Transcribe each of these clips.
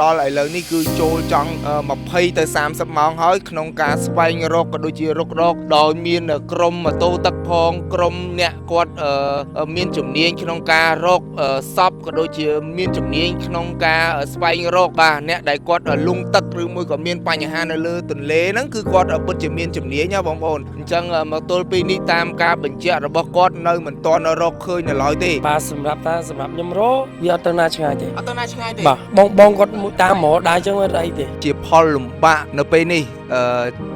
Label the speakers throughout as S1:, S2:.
S1: ដល់ឥឡូវនេះគឺចូលចង់20ទៅ30ម៉ោងហើយក្នុងការស្វែងរកក៏ដូចជារករកដោយមានក្រុមម៉ូតូទឹកផងក្រុមអ្នកគាត់មានជំនាញក្នុងការរកសពក៏ដូចជាមានជំនាញក្នុងការស្វែងរកបាទអ្នកដែលគាត់លង់ទឹកឬមួយក៏មានបញ្ហានៅលើទន្លេហ្នឹងគឺគាត់ពិតជាមានជំនាញណាបងប្អូនអញ្ចឹងមកទល់ពេលនេះតាមការបញ្ជាក់របស់គាត់នៅមិនទាន់រកឃើញនៅឡើយទេ
S2: បាទសម្រាប់ខ្ញុំរកវាអត់ទៅណាឆ្ងាយទេ
S1: អត់ទៅណាឆ្ងាយទេ
S2: បាទបងគាត់តាមហ្មងដែរអញ្ចឹងអត់អីទេ
S1: ជាផលលំបាកនៅពេលនេះ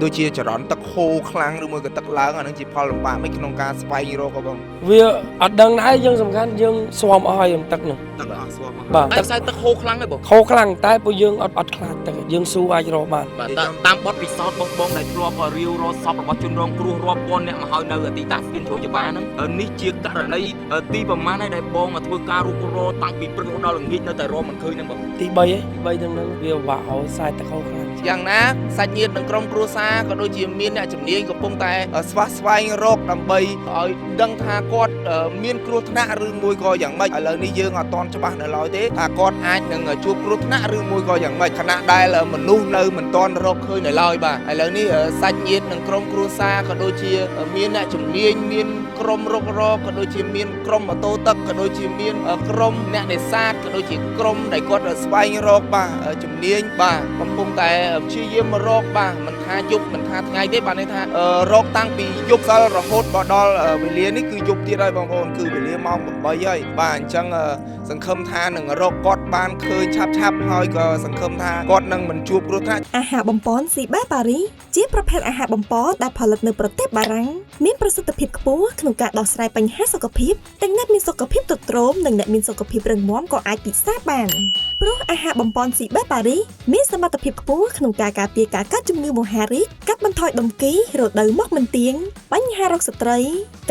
S1: ដូចជាចរន្តទឹកហូរខ្លាំងឬមួយក៏ទឹកឡើងអានឹងជាផលលំបាកមិនក្នុងការស្វែងរកបង
S2: វាអត់ដឹងដែរយើងសំខាន់យើងស្វមអស់ហើយទឹកហ្នឹង
S1: ទឹកអស់ស្វម
S2: បាទ
S1: តែខ្សែទឹកហូរខ្លាំងទេបង
S2: ហូរខ្លាំងតែពួកយើងអត់ខ្លាចទឹកយើងស៊ូអាចរកបាន
S3: បាទតាមបទពិសោធន៍បងដែលធ្លាប់រាវរកសពរបស់ជនរងគ្រោះរាប់ពាន់អ្នកមកហើយនៅទីតាំងស្ពានជ្រោយច្បារហ្នឹងនេះជាករណីទីប្រមាណហើយដែលបងធ្វើការរុករកតាំងពីព្រឹកដល់ល្ងាចនៅតែរកមិនឃើញហ្នឹងបង
S2: ទី3ហ្នឹងវាវាក់ឲ្យខ្សែទឹកហូរខ្លាំង
S1: យ៉ាងណាសាច់ញាតិនិងក្រុមគ្រួសារក៏ដូចជាមានអ្នកជំនាញកំពុងតែស្វែងរកដើម្បីឲ្យដឹងថាគាត់មានគ្រោះថ្នាក់ឬមួយក៏យ៉ាងម៉េចឥឡូវនេះយើងអត់ទាន់ច្បាស់នៅឡើយទេថាគាត់អាចនឹងជួបគ្រោះថ្នាក់ឬមួយក៏យ៉ាងម៉េចខណៈដែលមនុស្សនៅមិនទាន់រកឃើញនៅឡើយបាទឥឡូវនេះសាច់ញាតិនិងក្រុមគ្រួសារក៏ដូចជាមានអ្នកជំនាញមានក្រុមរុករកក៏ដូចជាមានក្រុមម៉ូតូទឹកក៏ដូចជាមានក្រុមអ្នកនេសាទក៏ដូចជាក្រុមដែលគាត់ស្វែងរកបាទជំនាញបាទកំពុងតែព្យាយាមរកបាទមិនថាយប់មិនថាថ្ងៃទេបាទន័យថារកតាំងពីយប់ដល់រហូតដល់វេលានេះគឺយប់ទៀតហើយបងប្អូនគឺវេលាម៉ោង8ហើយបាទអញ្ចឹងសង្ឃឹមថានឹងរកគាត់បានឃើញឆាប់ហើយក៏សង្ឃឹមថាគាត់នឹងមិនជួបគ្រោះថ្នាក់
S4: អាហារបំពន់ស៊ីបែប៉ារីជាប្រភេទអាហារបំពន់ដែលផលិតនៅប្រទេសបារាំងមានប្រសិទ្ធភាពខ្ពស់ក្នុងការដោះស្រាយបញ្ហាសុខភាពទាំងអ្នកមានសុខភាពទ្រុឌទ្រោមនិងអ្នកមានសុខភាពរឹងមាំក៏អាចពិសាបានព្រោះអាហារបំពន់ស៊ីបែប៉ារីមានសមត្ថភាពខ្ពស់ក្នុងការការពារការកើតជំងឺមហារីកកាត់បន្ថយដុំគីរដូវមកមិនទៀងបញ្ហារោគស្ត្រី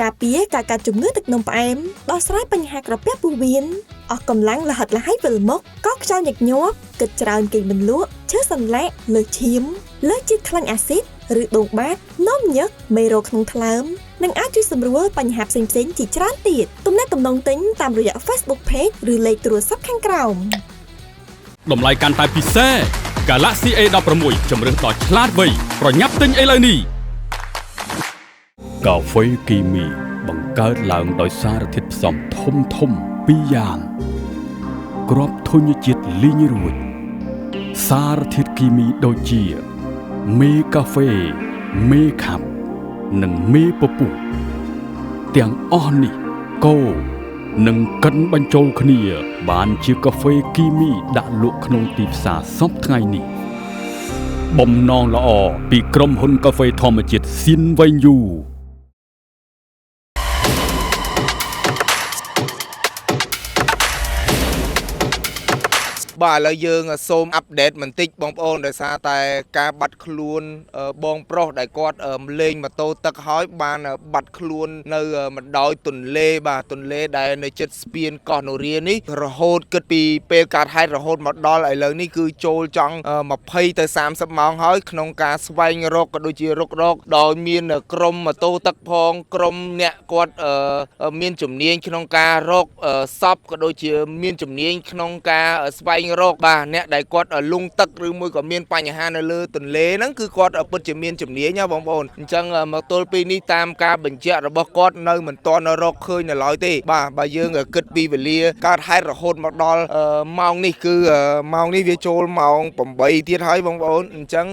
S4: ការពារការកើតជំងឺទឹកនោមផ្អែមដោះស្រាយបញ្ហាក្រពះពោះវៀនអស់កម្លាំងលហិតលហៃវិលមុខកោខ្យល់ញឹកញាប់គិតច្រើនគេងមិនលក់ឈឺសន្លាក់លើឈាមលើជាតិខ្លាញ់អាស៊ីតឬដួងបាតនោមញឹកមេរោគក្នុងថ្លើមនិងអាចជួយសម្រួលបញ្ហាផ្សេងៗជាច្រើនទៀតទំនាក់ទំនងទិញតាមរយៈ Facebook Page ឬលេខទូរស័ព្ទខាងក្រោម
S5: តម្លៃកាន់តែពិសេស Galaxy A16 ជំរឿនដ៏ឆ្លាតវៃប្រញាប់ទិញឥឡូវនេះកាហ្វេគីមីបង្កើតឡើងដោយសារធាតុផ្សំធំពីរយ៉ាងគ្រាប់ធញ្ញជាតិលីងរួចសារធាតុគីមីដូចជាមេកាហ្វេមេខាប់និងមេពពុះទាំងអស់នេះកូនឹងកិនបញ្ចូលគ្នាបានជាកាហ្វេគីមីដាក់លក់ក្នុងទីផ្សារសពថ្ងៃនេះបំណងល្អពីក្រុមហ៊ុនកាហ្វេធម្មជាតិស៊ីនវែងយូ
S1: បាទឥឡូវយើងសូមអាប់ដេតបន្តិចបងប្អូនដោយសារតែការបាត់ខ្លួនបងប្រុសដែលគាត់លេងម៉ូតូទឹកហើយបានបាត់ខ្លួននៅម្ដោយទន្លេបាទទន្លេដែលនៅជិតស្ពានកោះនរានេះរហូតគិតពីពេលកើតហេតុរហូតមកដល់ឥឡូវនេះគឺចូលចង់20ទៅ30ម៉ោងហើយក្នុងការស្វែងរកក៏ដូចជារុករកដោយមានក្រុមម៉ូតូទឹកផងក្រុមអ្នកគាត់មានជំនាញក្នុងការរកសពក៏ដូចជាមានជំនាញក្នុងការស្វែងរកបាទអ្នកដែលគាត់លង់ទឹកឬមួយក៏មានបញ្ហានៅលើទន្លេហ្នឹងគឺគាត់ពិតជាមានជំនាញណាបងប្អូនអញ្ចឹងមកទល់ពេលនេះតាមការបញ្ជាក់របស់គាត់នៅមិនទាន់រកឃើញនៅឡើយទេបាទបើយើងគិតពីវេលាកើតហេតុរហូតមកដល់ម៉ោងនេះគឺម៉ោងនេះវាចូលម៉ោង8ទៀតហើយបងប្អូនអញ្ចឹង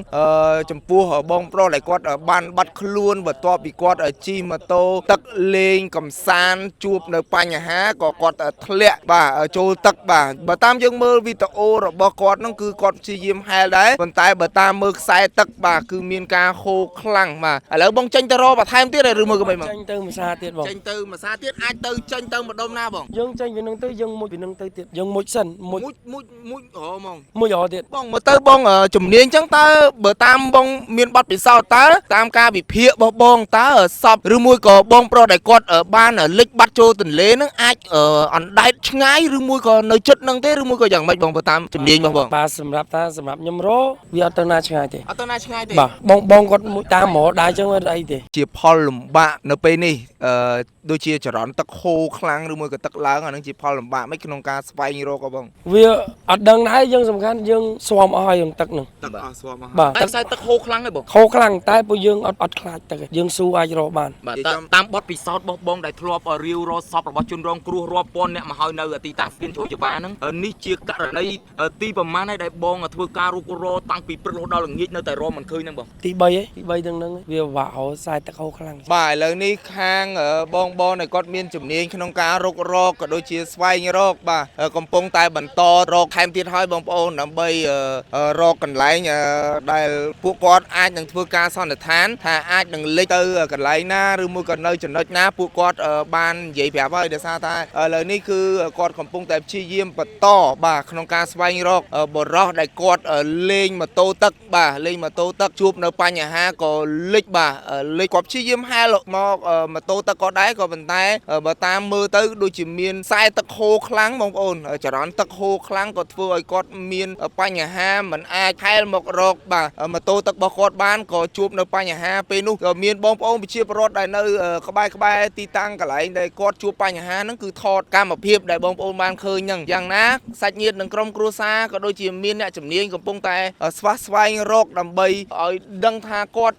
S1: ចំពោះបងប្រុសដែលគាត់បានបាត់ខ្លួនបន្ទាប់ពីគាត់ជិះម៉ូតូទឹកលេងកំសាន្តជួបនៅបញ្ហាក៏គាត់ធ្លាក់បាទចូលទឹកបាទបើតាមយើងមើលវីដេអូរបស់គាត់ហ្នឹងគឺគាត់ព្យាយាមហែលដែរប៉ុន្តែបើតាមមើលខ្សែទឹកបាទគឺមានការហូរខ្លាំងបាទឥឡូវបងចេញទៅរកបន្ថែមទៀតឬមួយក៏មិនបង
S2: ចេញទៅមួយសាទៀតបង
S1: ចេញទៅមួយសាទៀតអាចទៅចេញទៅម្ដុំណាបង
S2: យើងចេញពីនឹងទៅយើងមួយពីនឹងទៅទៀតយើងមួយសិន
S1: មួយអូហ្មង
S2: មួយរទៀត
S1: បងមើលទៅបងជំនាញអញ្ចឹងតើបើតាមបងមានបទពិសោធន៍តើតាមការវិភាគរបស់បងតើសពឬមួយក៏បងប្រុសដែលគាត់បានលិចបាត់ចូលទន្លេហ្នឹងអាចអណ្ដែតឆ្ងាយឬមួយក៏នៅជិតហ្នឹងទេឬមួយក៏យ៉ាងម៉េចបង បើតាមជំនាញបង
S2: បាទសម្រាប់ខ្ញុំរវាអត់ទៅណាឆ្ងាយទេ
S3: អត់ទៅណាឆ្ងាយទេ
S2: បាទបងគាត់មួយតាមហ្មងដែរអញ្ចឹងវាអីទេ
S1: ជាផលលំបាកនៅពេលនេះដូចជាចរន្តទឹកហូរខ្លាំងឬមួយក៏ទឹកឡើងអានឹងជាផលលំបាកមិនក្នុងការស្វែងរកហ៎បង
S2: វាអត់ដឹងដែរយើងសំខាន់យើងស្វមអស់ហើយនឹងទឹកហ្នឹង
S1: ទឹកអស់ស្វមមក
S2: បាទ
S3: តែខ្សែទឹកហូរខ្លាំងទេបង
S2: ខោខ្លាំងតែពួកយើងអត់ខ្លាចទឹកទេយើងស៊ូអាចរកបាន
S3: បាទតាមបទពិសោធន៍របស់បងដែលធ្លាប់រាវរកសពរបស់ជនរងគ្រោះរាប់ពាន់អ្នកមកហើយនៅទីតាំងស្ពានជ្រោយច្បារហ្នឹងនេះជាករណីទីប្រមាណហើយដែលបងធ្វើការរុករកតាំងពីព្រឹករហូតដល់ល្ងាចនៅតែរកមិនឃើញហ្នឹងបង
S2: ទី3ហ្នឹងវាពិបាកហើយខ្សែទឹកហូរខ្លាំង
S1: បាទឥឡូវនេះខាងបងដែលគាត់មានជំនាញក្នុងការរុករកក៏ដូចជាស្វែងរកបាទកំពុងតែបន្តរកថែមទៀតហើយបងប្អូនដើម្បីរកកន្លែងដែលពួកគាត់អាចនឹងធ្វើការសន្និដ្ឋានថាអាចនឹងលេចទៅកន្លែងណាឬមួយក៏នៅចំណុចណាពួកគាត់បាននិយាយប្រាប់ហើយដោយសារតែឥឡូវនេះគឺគាត់កំពុងតែព្យាយាមបន្តបាទក្នុងការស្វែងរកបរិសដែលគាត់លេងម៉ូតូទឹកបាទលេងម៉ូតូទឹកជួបនៅបញ្ហាក៏លេចបាទលេចគាត់ព្យាយាមហែលមកម៉ូតូទឹកក៏ដែរក៏ប៉ុន្តែបើតាមមើលទៅដូចជាមានខ្សែទឹកហូរខ្លាំងបងប្អូនចរន្តទឹកហូរខ្លាំងក៏ធ្វើឲ្យគាត់មានបញ្ហាមិនអាចហែលមករកបាទម៉ូតូទឹករបស់គាត់បានក៏ជួបនៅបញ្ហាពេលនោះក៏មានបងប្អូនប្រជាពលរដ្ឋដែលនៅក្បែរទីតាំងកន្លែងដែលគាត់ជួបបញ្ហាហ្នឹងគឺថតកាមភាពដែលបងប្អូនបានឃើញហ្នឹងយ៉ាងណាសាច់ញាតិនិងក្រុមគ្រួសារក៏ដូចជាមានអ្នកជំនាញកំពុងតែស្វែងរកដើម្បីឲ្យដឹងថាគាត់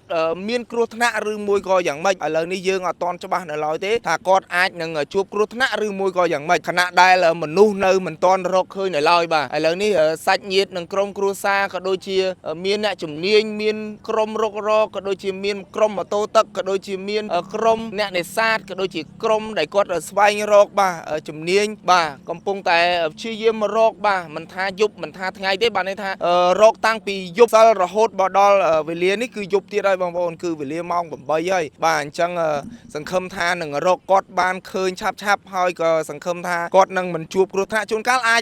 S1: មានគ្រោះថ្នាក់ឬមួយក៏យ៉ាងម៉េចឥឡូវនេះយើងអត់ទាន់ច្បាស់នៅឡើយទេថាគាត់អាចនឹងជួបគ្រោះថ្នាក់ឬមួយក៏យ៉ាងម៉េចខណៈដែលមនុស្សនៅមិនទាន់រកឃើញនៅឡើយបាទឥឡូវនេះសាច់ញាតិនិងក្រុមគ្រួសារក៏ដូចជាមានអ្នកជំនាញមានក្រុមរុករកក៏ដូចជាមានក្រុមម៉ូតូទឹកក៏ដូចជាមានក្រុមអ្នកនេសាទក៏ដូចជាក្រុមដែលគាត់ស្វែងរកបាទជំនាញបាទកំពុងតែព្យាយាមរកបាទមិនថាយប់មិនថាថ្ងៃទេបាទន័យថារកតាំងពីយប់ដល់រហូតមកដល់វេលានេះគឺយប់ទៀតហើយបងប្អូនគឺវេលាម៉ោង8ហើយបាទអញ្ចឹងសង្ឃឹមថានឹងរកគាត់បានឃើញឆាប់ហើយក៏សង្ឃឹមថាគាត់នឹងមិនជួបគ្រោះថ្នាក់ជួនកាលអាច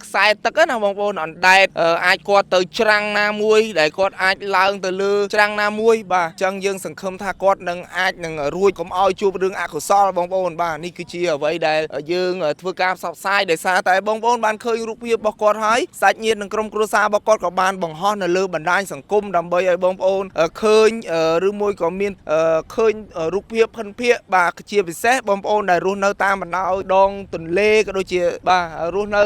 S1: ខ្សែទឹកណាបងប្អូនអណ្ដែតអាចគាត់ទៅច្រាំងណាមួយដែលគាត់អាចឡើងទៅលើច្រាំងណាមួយបាទអញ្ចឹងយើងសង្ឃឹមថាគាត់នឹងអាចនឹងរួចកុំឲ្យជួបរឿងអកុសលបងប្អូនបាទនេះគឺជាអ្វីដែលយើងធ្វើការផ្សព្វផ្សាយដោយសារតែបងប្អូនបានឃើញរូបភាពរបស់គាត់ហើយសាច់ញាតិនិងក្រុមគ្រួសាររបស់គាត់ក៏បានបង្ហោះនៅលើបណ្ដាញសង្គមដើម្បីឲ្យបងប្អូនឃើញឬមួយក៏មានឃើញរូបភាពភិនភាគបាទជាពិសេសបងប្អូនដែលរស់នៅតាមបណ្ដោយដងទន្លេក៏ដូចជាបាទរស់នៅ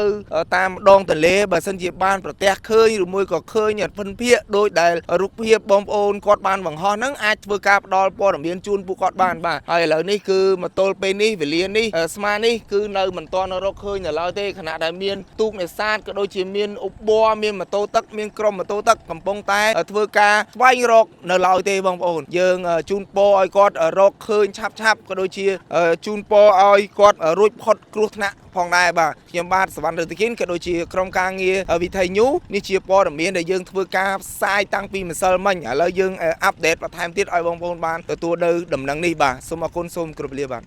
S1: តាមដងទន្លេបើសិនជាបានប្រទះឃើញឬមួយក៏ឃើញភិនភាគដោយដែលរូបភាពបងប្អូនគាត់បានបង្ហោះហ្នឹងអាចធ្វើការផ្ដល់ព័ត៌មានជូនពួកគាត់បានបាទហើយឥឡូវនេះគឺមកទល់ពេលនេះវេលានេះស្មានេះគឺនៅមិនទាន់រកឃើញនៅឡើយទេខណៈដែលមានទូកនេសាទក៏ដូចជាមានឧបរមានម៉ូតូទឹកមានក្រុមម៉ូតូទឹកកំពុងតែធ្វើការស្វែងរកនៅឡើយទេបងប្អូនយើងជូនពរឲ្យគាត់រកឃើញឆាប់ក៏ដូចជាជូនពរឲ្យគាត់រួចផុតគ្រោះថ្នាក់ផងដែរបាទខ្ញុំបាទសវណ្ណ រតគិនក៏ដូចជាក្រុមការងារវិថីញូនេះជាព័ត៌មានដែលយើងធ្វើការផ្សាយតាំងពីម្សិលមិញឥឡូវយើងអាប់ដេតបន្ថែមទៀតឲ្យបងប្អូនបានទទួលនៅដំណឹងនេះបាទសូមអរគុណសូមគោរពលាបាទ